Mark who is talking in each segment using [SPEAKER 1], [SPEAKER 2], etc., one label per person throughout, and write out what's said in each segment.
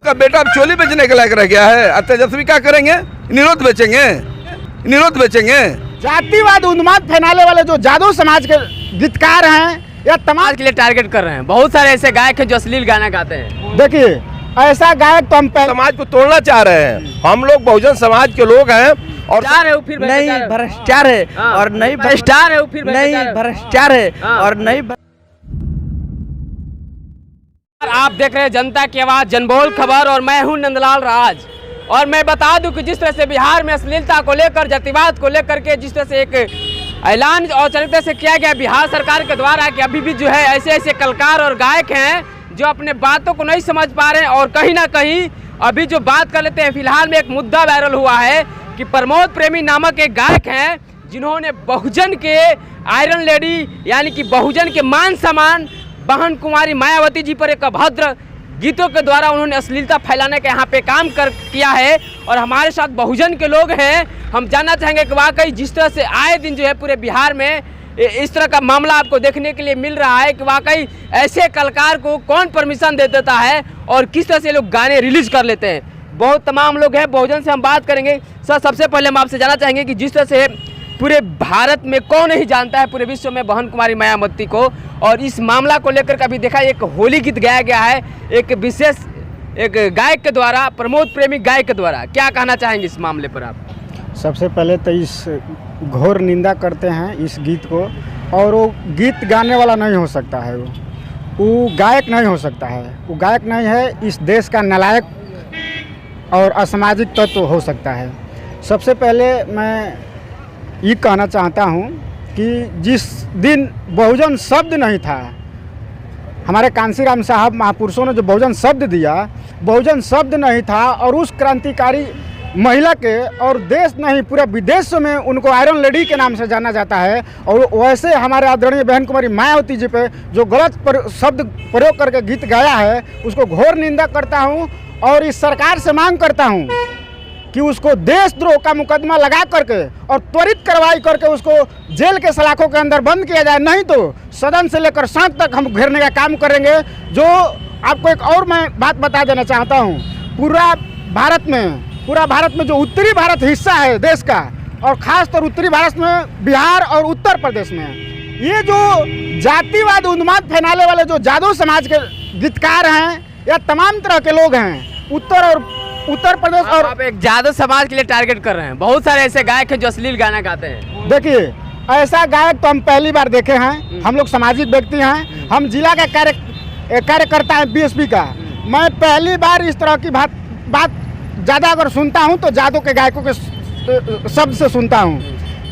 [SPEAKER 1] आपका बेटा अब चोली बेचने के लायक रह गया है। तेजस्वी क्या करेंगे? निरोध बेचेंगे, निरोध बेचेंगे।
[SPEAKER 2] जातिवाद उन्माद फैलाने वाले जो जादव समाज के गीतकार हैं या तमाम
[SPEAKER 3] के लिए टारगेट कर रहे हैं। बहुत सारे ऐसे गायक हैं जो अश्लील गाना गाते हैं।
[SPEAKER 2] देखिए ऐसा गायक तो हम
[SPEAKER 1] समाज को तोड़ना चाह रहे हैं। हम लोग बहुजन समाज के लोग हैं और
[SPEAKER 3] फिर
[SPEAKER 4] नहीं भ्रष्टाचार है और नहीं
[SPEAKER 3] भ्रष्टाचार है, फिर
[SPEAKER 4] नहीं भ्रष्टाचार है और नहीं।
[SPEAKER 3] आप देख रहे हैं जनता की आवाज जनबोल खबर और मैं हूं नंदलाल राज। और मैं बता दूं कि जिस तरह से बिहार में अश्लीलता को लेकर, जातिवाद को लेकर के जिस तरह से एक ऐलान औपचारिकता से किया गया बिहार सरकार के द्वारा कि अभी भी जो है ऐसे ऐसे कलाकार और गायक हैं जो अपने बातों को नहीं समझ पा रहे हैं और कहीं ना कहीं अभी जो बात कर लेते हैं। फिलहाल में एक मुद्दा वायरल हुआ है कि प्रमोद प्रेमी नामक एक गायक हैं जिन्होंने बहुजन के आयरन लेडी यानी कि बहुजन के मान सम्मान बहन कुमारी मायावती जी पर एक अभद्र गीतों के द्वारा उन्होंने अश्लीलता फैलाने का यहाँ पे काम किया है। और हमारे साथ बहुजन के लोग हैं। हम जानना चाहेंगे कि वाकई जिस तरह से आए दिन जो है पूरे बिहार में इस तरह का मामला आपको देखने के लिए मिल रहा है कि वाकई ऐसे कलाकार को कौन परमिशन दे देता है और किस तरह से लोग गाने रिलीज कर लेते हैं। बहुत तमाम लोग हैं, बहुजन से हम बात करेंगे। सर सबसे पहले हम आपसे जानना चाहेंगे कि जिस तरह से पूरे भारत में कौन नहीं जानता है, पूरे विश्व में बहन कुमारी मायावती को, और इस मामला को लेकर कभी देखा एक होली गीत गाया गया है एक विशेष एक गायक के द्वारा, प्रमोद प्रेमी गायक के द्वारा, क्या कहना चाहेंगे इस मामले पर आप?
[SPEAKER 2] सबसे पहले तो इस घोर निंदा करते हैं इस गीत को। और वो गीत गाने वाला नहीं हो सकता है, वो गायक नहीं हो सकता है, वो गायक नहीं है। इस देश का नालायक और असामाजिक तत्व हो सकता है। सबसे पहले मैं ये कहना चाहता हूँ कि जिस दिन बहुजन शब्द नहीं था, हमारे कांसीराम साहब महापुरुषों ने जो बहुजन शब्द दिया, बहुजन शब्द नहीं था और उस क्रांतिकारी महिला के और देश नहीं पूरा विदेश में उनको आयरन लेडी के नाम से जाना जाता है। और वैसे हमारे आदरणीय बहन कुमारी मायावती जी पे जो गलत शब्द प्रयोग करके गीत गाया है उसको घोर निंदा करता हूँ और इस सरकार से मांग करता हूँ कि उसको देशद्रोह का मुकदमा लगा करके और त्वरित कार्रवाई करके उसको जेल के सलाखों के अंदर बंद किया जाए। नहीं तो सदन से लेकर संसद तक हम घेरने का काम करेंगे। जो आपको एक और मैं बात बता देना चाहता हूँ, पूरा भारत में जो उत्तरी भारत हिस्सा है देश का, और खासतौर उत्तरी भारत में बिहार और उत्तर प्रदेश में, ये जो जातिवाद उन्माद फैलाने वाले जो जादव समाज के गीतकार हैं या तमाम तरह के लोग हैं उत्तर प्रदेश और
[SPEAKER 3] आप एक जादव समाज के लिए टारगेट कर रहे हैं। बहुत सारे ऐसे गायक हैं जो अश्लील गाना गाते हैं।
[SPEAKER 2] देखिए ऐसा गायक तो हम पहली बार देखे हैं। हम लोग सामाजिक व्यक्ति हैं, हम जिला का कार्यकर्ता हैं बीएसपी का। मैं पहली बार इस तरह की बात ज़्यादा अगर सुनता हूं तो जादव के गायकों के शब्द से सुनता हूं।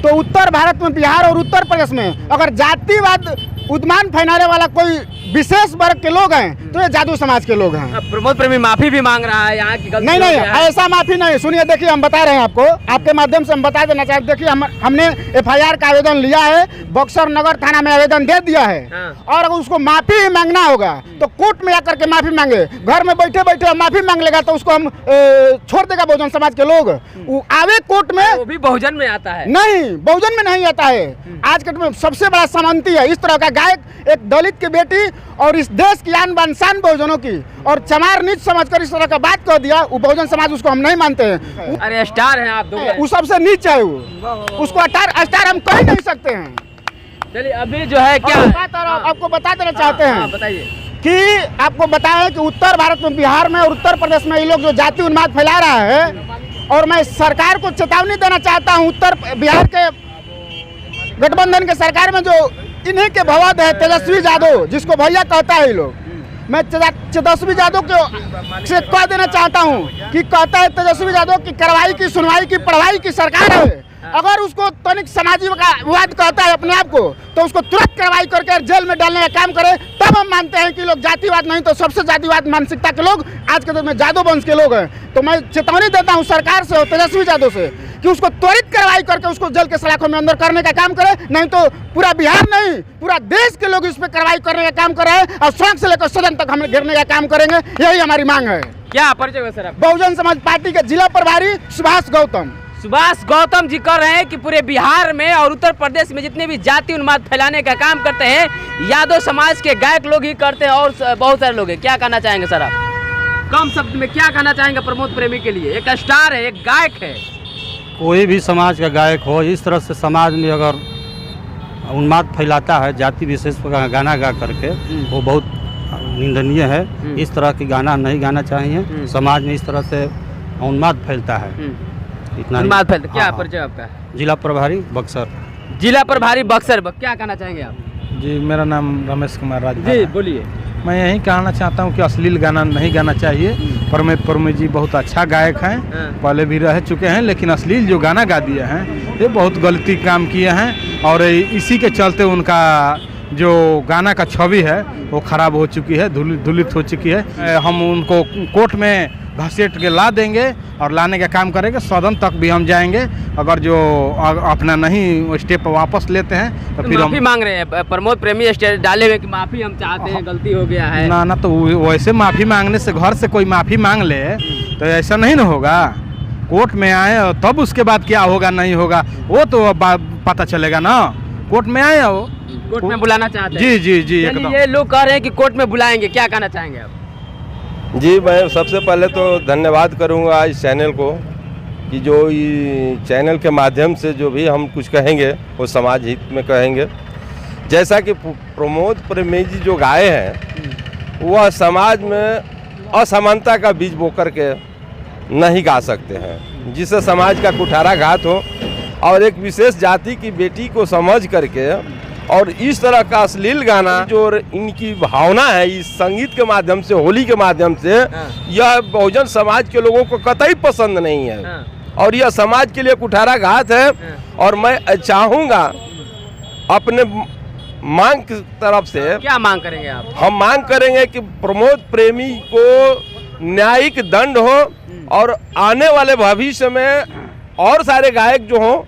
[SPEAKER 2] तो उत्तर भारत में, बिहार और उत्तर प्रदेश में अगर जातिवाद उन्माद फैलाने वाला कोई विशेष वर्ग के लोग हैं तो ये जादव समाज के लोग हैं।
[SPEAKER 3] प्रमोद प्रेमी माफी भी मांग रहा है यहाँ की गलती
[SPEAKER 2] नहीं, ऐसा माफी नहीं। सुनिए, देखिए हम बता रहे हैं आपको, आपके माध्यम से हम बता देना चाहते। देखिए हमने एफआईआर का आवेदन लिया है, बक्सर नगर थाना में आवेदन दे दिया है। और अगर उसको माफी ही मांगना होगा तो कोर्ट में जाकर के माफी मांगे। घर में बैठे बैठे माफी मांग लेगा तो उसको हम छोड़ देगा बहुजन समाज के लोग। आवे कोर्ट में,
[SPEAKER 3] वो भी बहुजन में आता है।
[SPEAKER 2] नहीं, बहुजन में नहीं आता है। आज के में सबसे बड़ा सामंती है इस तरह का गायक, एक दलित की बेटी और इस देश की आन बान शान बहुजनों की, और चमार नीच समझकर इस तरह का बात कर दिया। वो बहुजन समाज उसको हम नहीं मानते हैं।
[SPEAKER 3] अरे स्टार हैं आप दो,
[SPEAKER 2] वो सबसे नीच है। उसको स्टार हम कह नहीं सकते हैं।
[SPEAKER 3] चलिए अभी जो है क्या
[SPEAKER 2] आपको बता देना चाहते हैं,
[SPEAKER 3] बताइए
[SPEAKER 2] कि आपको बताएं कि उत्तर भारत में, बिहार में और उत्तर प्रदेश में ये लोग जो जाति उन्माद फैला रहा है, और मैं सरकार को चेतावनी देना चाहता हूँ। बिहार के गठबंधन के सरकार में जो इन्हीं के भवद है तेजस्वी यादव, जिसको भैया कहता है ये लोग, मैं तेजस्वी यादव को से कह देना चाहता हूँ कि कहता है तेजस्वी यादव की कार्रवाई की, सुनवाई की, पढ़वाई की सरकार है। अगर उसको तनिक सामाजिकवाद कहता है अपने आप को तो उसको तुरंत कार्रवाई करके जेल में डालने का काम करे, तब हम मानते हैं कि लोग जातिवाद नहीं तो सबसे जातिवाद मानसिकता के लोग आज के दिन में जादव वंश के लोग हैं। तो मैं चेतावनी देता हूं सरकार से और तेजस्वी यादव से कि उसको त्वरित कार्रवाई करके उसको जेल के सलाखों में अंदर करने का काम करे। नहीं तो पूरा बिहार नहीं, पूरा देश के लोग इस पर कार्रवाई करने का काम कर रहे हैं और सड़क से लेकर सदन तक हम घेरने का काम करेंगे। यही हमारी मांग है।
[SPEAKER 3] क्या परिचय है सर?
[SPEAKER 2] बहुजन समाज पार्टी के जिला प्रभारी सुभाष गौतम
[SPEAKER 3] जी कर रहे हैं कि पूरे बिहार में और उत्तर प्रदेश में जितने भी जाति उन्माद फैलाने का काम करते हैं यादव समाज के गायक लोग ही करते हैं और बहुत सारे लोग हैं। क्या कहना चाहेंगे सर आप? कम शब्द में क्या कहना चाहेंगे प्रमोद प्रेमी के लिए? एक स्टार है, एक गायक है।
[SPEAKER 5] कोई भी समाज का गायक हो, इस तरह से समाज में अगर उन्माद फैलाता है जाति विशेष पर गाना गा करके, वो बहुत निंदनीय है। इस तरह की गाना नहीं गाना चाहिए। समाज में इस तरह से उन्माद फैलता है। इतना
[SPEAKER 3] उन्माद फैलता। क्या
[SPEAKER 5] हाँ,
[SPEAKER 3] परिचय आपका?
[SPEAKER 5] जिला प्रभारी बक्सर।
[SPEAKER 3] जिला प्रभारी बक्सर। क्या कहना चाहेंगे आप?
[SPEAKER 6] जी, मेरा नाम रमेश कुमार राज
[SPEAKER 3] जी बोलिए।
[SPEAKER 6] मैं यही कहना चाहता हूँ कि अश्लील गाना नहीं गाना चाहिए। प्रमोद प्रेमी जी बहुत अच्छा गायक हैं, पहले भी रह चुके हैं, लेकिन अश्लील जो गाना गा दिए हैं ये बहुत गलती काम किए हैं और इसी के चलते उनका जो गाना का छवि है वो खराब हो चुकी है, धूलित हो चुकी है। हम उनको कोर्ट में घसीट के ला देंगे और लाने का काम करेंगे। सदन तक भी हम जाएंगे। अगर जो अपना नहीं स्टेप वापस लेते हैं तो फिर
[SPEAKER 3] माफी मांग रहे हैं प्रमोद प्रेमी स्टेटस डाले हुए कि माफी हम चाहते हैं, गलती हो गया है।
[SPEAKER 6] ना तो वैसे माफ़ी मांगने से घर से कोई माफ़ी मांग ले तो ऐसा नहीं ना होगा। कोर्ट में आए तब उसके बाद क्या होगा नहीं होगा वो तो पता चलेगा ना। कोर्ट में आए हो,
[SPEAKER 3] कोर्ट में बुलाना चाहते हैं।
[SPEAKER 6] जी जी जी एकदम।
[SPEAKER 3] ये लोग कह रहे हैं कि कोर्ट में बुलाएंगे, क्या कहना चाहेंगे आप?
[SPEAKER 7] जी, मैं सबसे पहले तो धन्यवाद करूंगा इस चैनल को कि जो ये चैनल के माध्यम से जो भी हम कुछ कहेंगे वो समाज हित में कहेंगे। जैसा कि प्रमोद प्रेमी जी जो गाए हैं वह समाज में असमानता का बीज बो करके नहीं गा सकते हैं, जिससे समाज का कुठाराघात हो और एक विशेष जाति की बेटी को समझ करके और इस तरह का अश्लील गाना जो इनकी भावना है इस संगीत के माध्यम से, होली के माध्यम से, यह बहुजन समाज के लोगों को कतई पसंद नहीं है और यह समाज के लिए कुठाराघात है। और मैं चाहूँगा अपने मांग की तरफ से,
[SPEAKER 3] क्या मांग करेंगे आप?
[SPEAKER 7] हम मांग करेंगे कि प्रमोद प्रेमी को न्यायिक दंड हो और आने वाले भविष्य में और सारे गायक जो हों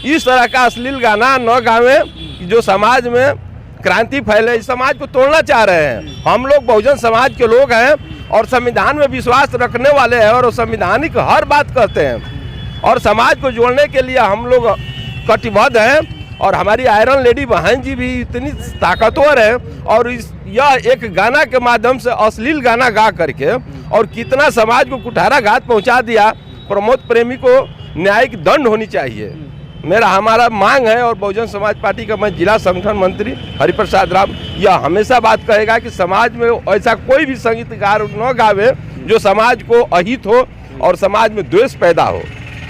[SPEAKER 7] इस तरह का अश्लील गाना न गावे जो समाज में क्रांति फैले। इस समाज को तोड़ना चाह रहे हैं। हम लोग बहुजन समाज के लोग हैं और संविधान में विश्वास रखने वाले हैं और संवैधानिक हर बात कहते हैं और समाज को जोड़ने के लिए हम लोग कटिबद्ध हैं। और हमारी आयरन लेडी बहन जी भी इतनी ताकतवर है और यह एक गाना के माध्यम से अश्लील गाना गा करके और कितना समाज को कुठाराघात पहुंचा दिया। प्रमोद प्रेमी को न्यायिक दंड होनी चाहिए, हमारा मांग है। और बहुजन समाज पार्टी का मैं जिला संगठन मंत्री हरिप्रसाद राम यह हमेशा बात कहेगा कि समाज में ऐसा कोई भी संगीतकार न गावे जो समाज को अहित हो और समाज में द्वेष पैदा हो।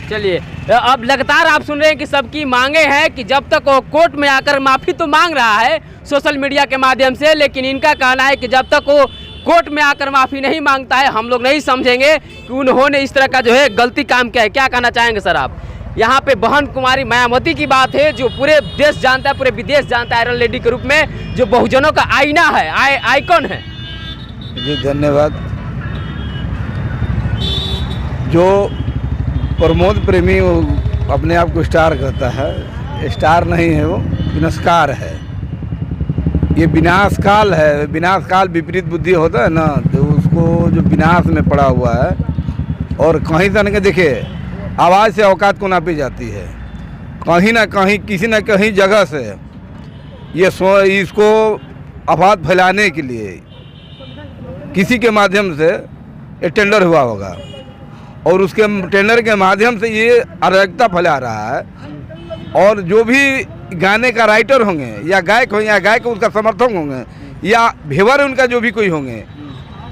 [SPEAKER 3] चलिए, अब लगातार आप सुन रहे हैं कि सबकी मांगे हैं कि जब तक वो कोर्ट में आकर माफ़ी तो मांग रहा है सोशल मीडिया के माध्यम से, लेकिन इनका कहना है कि जब तक वो कोर्ट में आकर माफ़ी नहीं मांगता है हम लोग नहीं समझेंगे कि उन्होंने इस तरह का जो है गलती काम किया है। क्या कहना चाहेंगे सर आप? यहाँ पे बहन कुमारी मायावती की बात है जो पूरे देश जानता है, पूरे विदेश जानता है आयरन लेडी के रूप में, जो बहुजनों का आईना है, आइकॉन है।
[SPEAKER 1] जी धन्यवाद। जो प्रमोद प्रेमी अपने आप को स्टार कहता है, स्टार नहीं है, वो विनाशकार है। ये विनाशकाल है। विनाशकाल विपरीत बुद्धि होता है ना, तो उसको जो विनाश में पड़ा हुआ है और कहीं तक देखिए आवाज़ से औकात को नापी जाती है। कहीं ना कहीं किसी न कहीं जगह से ये इसको अफवाह फैलाने के लिए किसी के माध्यम से ये टेंडर हुआ होगा और उसके टेंडर के माध्यम से ये अराजकता फैला रहा है। और जो भी गाने का राइटर होंगे या गायक होंगे या गायक उसका समर्थक होंगे या भेवर उनका जो भी कोई होंगे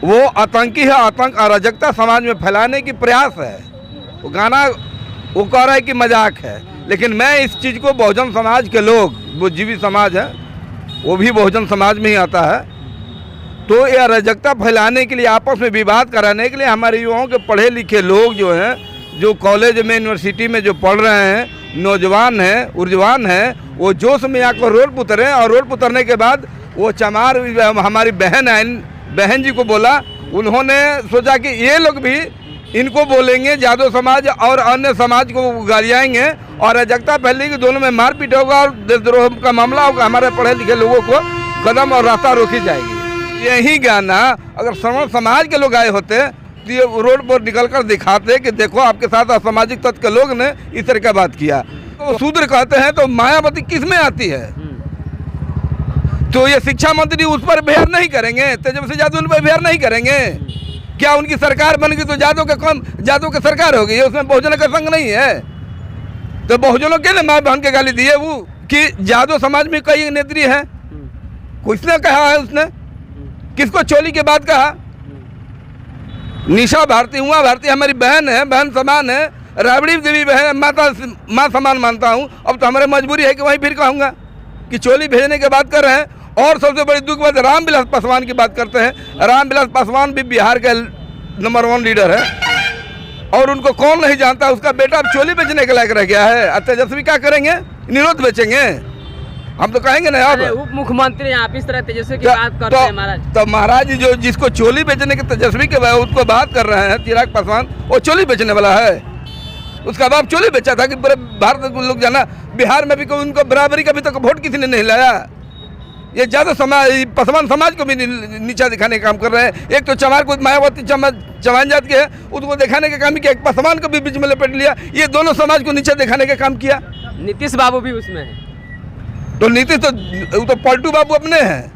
[SPEAKER 1] वो आतंकी है। आतंक अराजकता समाज में फैलाने की प्रयास है। वो गाना वो कह रहा है कि मजाक है, लेकिन मैं इस चीज़ को बहुजन समाज के लोग, वो जीवी समाज है वो भी बहुजन समाज में ही आता है, तो ये अराजकता फैलाने के लिए, आपस में विवाद कराने के लिए हमारे युवाओं के पढ़े लिखे लोग जो हैं, जो कॉलेज में यूनिवर्सिटी में जो पढ़ रहे हैं, नौजवान हैं, ऊर्जवान हैं, वो जोश में आकर रोड पर उतरे और रोड पर उतरने के बाद वो चमार हमारी बहन जी को बोला। उन्होंने सोचा कि ये लोग भी इनको बोलेंगे, यादव समाज और अन्य समाज को गालियाएंगे और अराजकता फैलेगी, दोनों में मारपीट होगा और देशद्रोह का मामला होगा। हमारे पढ़े लिखे लोगों को कदम और रास्ता रोकी जाएगी। यही गाना अगर श्रवण समाज के लोग आए होते तो ये रोड पर निकलकर दिखाते कि देखो आपके साथ असामाजिक तत्व के लोग ने इस तरह का बात किया। तो शूद्र कहते हैं तो मायावती किस में आती है? तो ये शिक्षा मंत्री उस पर व्यवहार नहीं करेंगे, तेजस्वी यादव उन पर व्यवहार नहीं करेंगे क्या उनकी सरकार बन गई तो जादव का कौन, जादव की सरकार हो गई है, उसमें बहुजनों का संग नहीं है। तो बहुजनों के लिए माँ बहन के गाली दिए वो कि जादव समाज में कई नेत्री हैं, किसने कहा है, उसने किसको चोली के बाद कहा? निशा भारती, उमा भारती हमारी बहन है, बहन समान है, राबड़ी देवी बहन माँ समान मानता हूँ। अब तो हमारी मजबूरी है कि वहीं फिर कहूँगा कि चोली भेजने की बात कर रहे हैं। और सबसे बड़ी दुख बात रामविलास पासवान की बात करते हैं। रामविलास पासवान भी बिहार के नंबर 1 लीडर है और उनको कौन नहीं जानता। उसका बेटा अब चोली बेचने के लायक रह गया है। तेजस्वी क्या करेंगे? निरोध बेचेंगे, हम तो कहेंगे ना। अब
[SPEAKER 3] उप मुख्यमंत्री आप इस तरह तेजस्वी की बात करते हैं महाराज।
[SPEAKER 1] तो महाराज जो जिसको चोली बेचने के तेजस्वी के उसको बात कर रहे हैं, चिराग पासवान, वो चोली बेचने वाला है। उसका बाप चोली बेचा था कि पूरे भारत को लोग जाना। बिहार में भी कोई उनको बराबरी का भी तो वोट किसी ने नहीं लाया। ये ज़्यादा समाज, पासवान समाज को भी नीचा दिखाने का काम कर रहे हैं। एक तो चमार को मायावती चौहान जात के है, उसको दिखाने का काम किया, एक पासवान को भी बीच में लपेट लिया। ये दोनों समाज को नीचा दिखाने का काम किया।
[SPEAKER 3] नीतीश बाबू भी उसमें है।
[SPEAKER 1] तो नीतीश तो पलटू बाबू अपने हैं,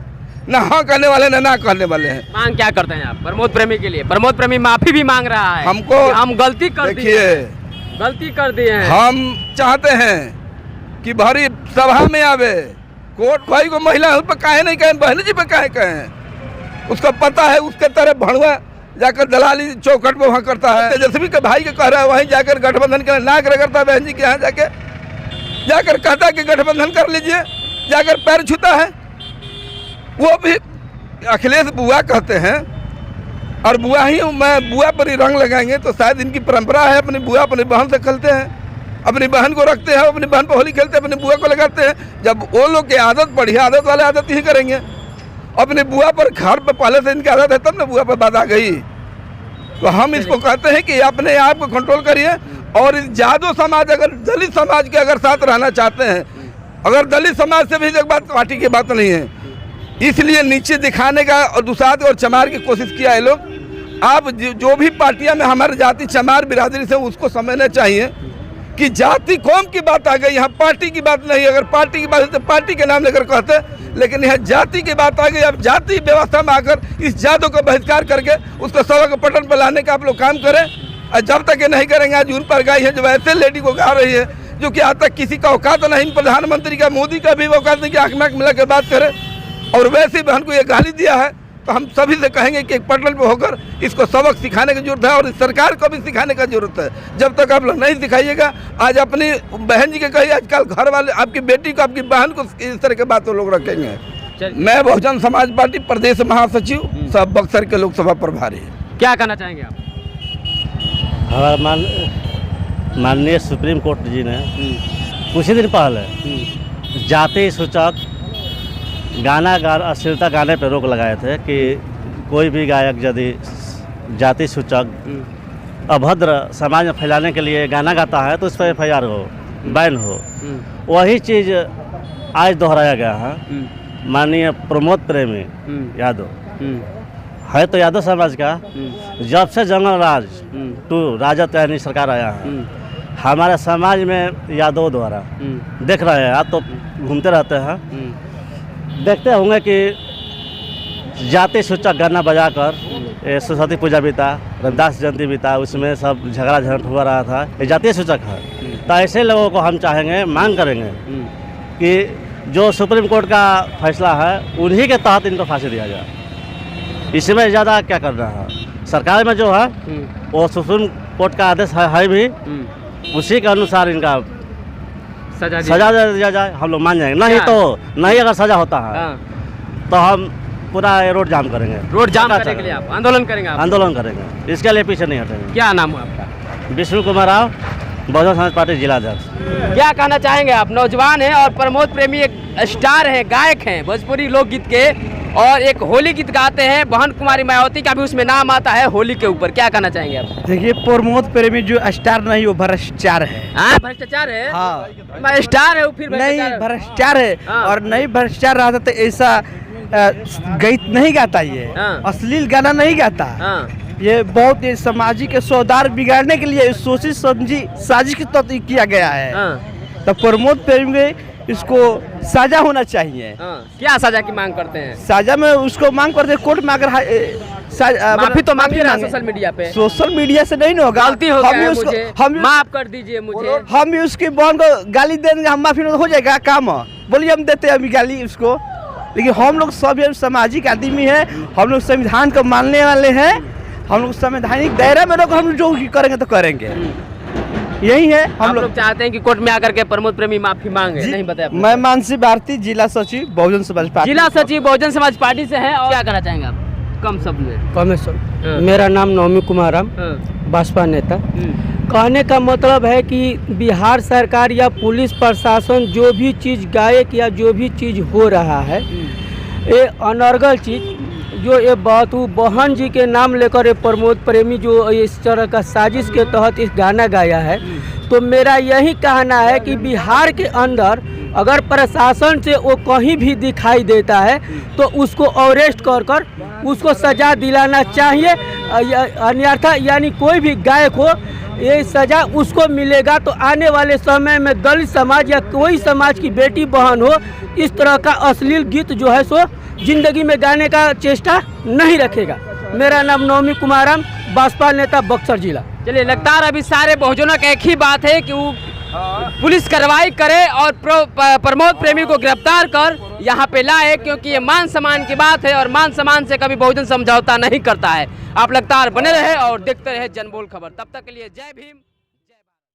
[SPEAKER 1] ना हाँ कहने वाले ना कहने वाले हैं।
[SPEAKER 3] मांग क्या करते हैं आप प्रमोद प्रेमी के लिए? प्रमोद प्रेमी माफी भी मांग रहा है
[SPEAKER 1] हमको,
[SPEAKER 3] हम गलती कर दिए हैं।
[SPEAKER 1] हम चाहते हैं कि भरी सभा में आवे, कोर्ट भाई को महिला उस पर काहे नहीं कहें, बहन जी पे काहे कहें? उसको पता है उसके तरह भड़ुआ जाकर दलाली चौखट में वहाँ करता है। तेजस्वी के भाई के कह रहा है वहीं जाकर गठबंधन के नाक रगड़ता है, बहन जी के यहाँ जाकर कहता है कि गठबंधन कर लीजिए, जाकर पैर छूता है। वो भी अखिलेश बुआ कहते हैं और बुआ ही मैं बुआ पर ही रंग लगाएंगे। तो शायद इनकी परंपरा है, अपनी बुआ अपनी बहन से खेलते हैं, अपनी बहन को रखते हैं, अपनी बहन पर होली खेलते हैं, अपनी बुआ को लगाते हैं। जब वो लोग की आदत बढ़िया आदत वाले आदत ही करेंगे। अपनी बुआ पर घर पर पहले से इनकी आदत है, तब ना बुआ पर बात आ गई। तो हम इसको कहते हैं कि अपने आप को कंट्रोल करिए। और इस जादव समाज, अगर दलित समाज के अगर साथ रहना चाहते हैं, अगर दलित समाज से भी एक बात पार्टी की बात नहीं है, इसलिए नीचे दिखाने का और दुसाध और चमार की कोशिश किया है लोग। आप जो भी पार्टियां में हमारे जाति चमार बिरादरी से, उसको समझना चाहिए कि जाति कौम की बात आ गई, यहाँ पार्टी की बात नहीं। अगर पार्टी की बात है तो पार्टी के नाम लेकर कहते, लेकिन यहाँ जाति की बात आ गई। अब जाति व्यवस्था में आकर इस जादव को बहिष्कार करके उसको सभा के पटन पर लाने का आप लोग काम करें। और जब तक ये नहीं करेंगे, आज उन पर गाई है जो ऐसे लेडी को गा रही है जो कि आज तक किसी का औकात नहीं, प्रधानमंत्री का, मोदी का भी औकात नहीं कि आँख में मिला के बात करे। और वैसे बहन को ये गाली दिया है। तो हम सभी से कहेंगे कि एक पटल पे होकर इसको सबक सिखाने की जरूरत है और इस सरकार को भी सिखाने का जरूरत है। जब तक आप लोग नहीं सिखाइएगा, आज अपनी बहन जी के कहिए, आजकल घर वाले आपकी बेटी को, आपकी बहन को इस तरह के बात लोग रखेंगे। मैं बहुजन समाज पार्टी प्रदेश महासचिव सब बक्सर के लोकसभा प्रभारी।
[SPEAKER 3] क्या कहना चाहेंगे आप?
[SPEAKER 8] हमारा माननीय सुप्रीम कोर्ट जी ने कुछ ही दिन पहले जाति सूचक अश्लीलता गाने पर रोक लगाए थे कि कोई भी गायक यदि जाति सूचक अभद्र समाज में फैलाने के लिए गाना गाता है तो उस पर FIR हो, बैन हो। वही चीज़ आज दोहराया गया है। माननीय प्रमोद प्रेमी यादव है तो यादव समाज का, जब से जंगल राज 2 राजद यानी सरकार आया है, हमारे समाज में यादव द्वारा देख रहे हैं, आप तो घूमते रहते हैं, देखते होंगे कि जाति सूचक गाना बजाकर सरस्वती पूजा बीता, रविदास जयंती बीता, उसमें सब झगड़ा झंझट हुआ रहा था। ये जातीय सूचक है। तो ऐसे लोगों को हम चाहेंगे, मांग करेंगे कि जो सुप्रीम कोर्ट का फैसला है उन्हीं के तहत इनको फांसी दिया जाए। इसमें ज़्यादा क्या करना है? सरकार में जो है वो सुप्रीम कोर्ट का आदेश है भी, उसी के अनुसार इनका सजा दिया जाए। हम लोग मान जाएंगे। नहीं तो नहीं, अगर सजा होता है तो हम पूरा रोड जाम करेंगे।
[SPEAKER 3] रोड जाम करने के लिए आप आंदोलन करेंगे?
[SPEAKER 8] आंदोलन करेंगे, इसके लिए पीछे नहीं हटेंगे।
[SPEAKER 3] क्या नाम है आपका?
[SPEAKER 8] विष्णु कुमार राव, बहुजन समाज पार्टी जिला अध्यक्ष।
[SPEAKER 3] क्या कहना चाहेंगे आप? नौजवान हैं और प्रमोद प्रेमी एक स्टार हैं, गायक हैं भोजपुरी लोकगीत के, और एक होली गीत गाते हैं। बहन कुमारी मायावती का भी उसमें नाम आता है होली के ऊपर। क्या कहना चाहेंगे आप?
[SPEAKER 4] देखिए, प्रमोद प्रेमी जो स्टार नहीं, वो भ्रष्टाचार है।
[SPEAKER 3] हाँ, भ्रष्टाचार है।
[SPEAKER 4] हाँ,
[SPEAKER 3] स्टार है वो, फिर
[SPEAKER 4] नहीं भ्रष्टाचार है। और नहीं भ्रष्टाचार रहता तो ऐसा गीत नहीं गाता, ये अश्लील गाना नहीं गाता। ये बहुत ही सामाजिक सौदार बिगाड़ने के लिए सोची समझी साजिश के तौर किया गया है। तो प्रमोद प्रेमी इसको सजा होना चाहिए।
[SPEAKER 3] क्या सजा की मांग करते हैं?
[SPEAKER 4] सजा में उसको मांग करते हैं, कोर्ट में अगर
[SPEAKER 3] माफी तो मांगी ना सोशल मीडिया पे।
[SPEAKER 4] सोशल मीडिया से नहीं ना होगा,
[SPEAKER 3] गलती हो गया है मुझे, माफ कर दीजिए मुझे।
[SPEAKER 4] हम भी उसकी बहन को गाली देंगे, हम माफी हो जाएगा काम? बोलिए हम देते हैं अभी गाली उसको, लेकिन हम लोग सब सामाजिक आदमी है, हम लोग संविधान को मानने वाले हैं, हम लोग संवैधानिक दायरा में हम जो करेंगे तो करेंगे, यही है। हम लोग
[SPEAKER 3] चाहते हैं कि कोर्ट में आकर के प्रमोद प्रेमी माफी मांगे। नहीं बताया।
[SPEAKER 4] मैं मानसी भारती, जिला सचिव बहुजन समाज पार्टी।
[SPEAKER 3] जिला सचिव बहुजन समाज पार्टी से हैं। और क्या कहना चाहेंगे आप कम शब्द में?
[SPEAKER 9] कमेश्वर, मेरा नाम नवमी कुमारम, भाजपा नेता। कहने का मतलब है कि बिहार सरकार या पुलिस प्रशासन जो भी चीज़ गायक या जो भी चीज़ हो रहा है, ये अनर्गल चीज़ जो ये बातू बहन जी के नाम लेकर ये प्रमोद प्रेमी जो इस तरह का साजिश के तहत इस गाना गाया है, तो मेरा यही कहना है कि बिहार के अंदर अगर प्रशासन से वो कहीं भी दिखाई देता है तो उसको अरेस्ट कर उसको सज़ा दिलाना चाहिए, अन्यथा यानी कोई भी गायक हो ये सज़ा उसको मिलेगा। तो आने वाले समय में दलित समाज या कोई समाज की बेटी बहन हो, इस तरह का अश्लील गीत जो है सो जिंदगी में गाने का चेष्टा नहीं रखेगा। मेरा नाम नवमी कुमारम, भाजपा नेता बक्सर जिला।
[SPEAKER 3] चलिए, लगता है अभी सारे बहुजनों का एक ही बात है कि वो पुलिस कार्रवाई करे और प्रमोद प्रेमी को गिरफ्तार कर यहाँ पे लाए, क्योंकि ये मान सम्मान की बात है और मान सम्मान से कभी बहुजन समझौता नहीं करता है। आप लगातार बने रहे और देखते रहे जनबोल खबर। तब तक के लिए जय भीम।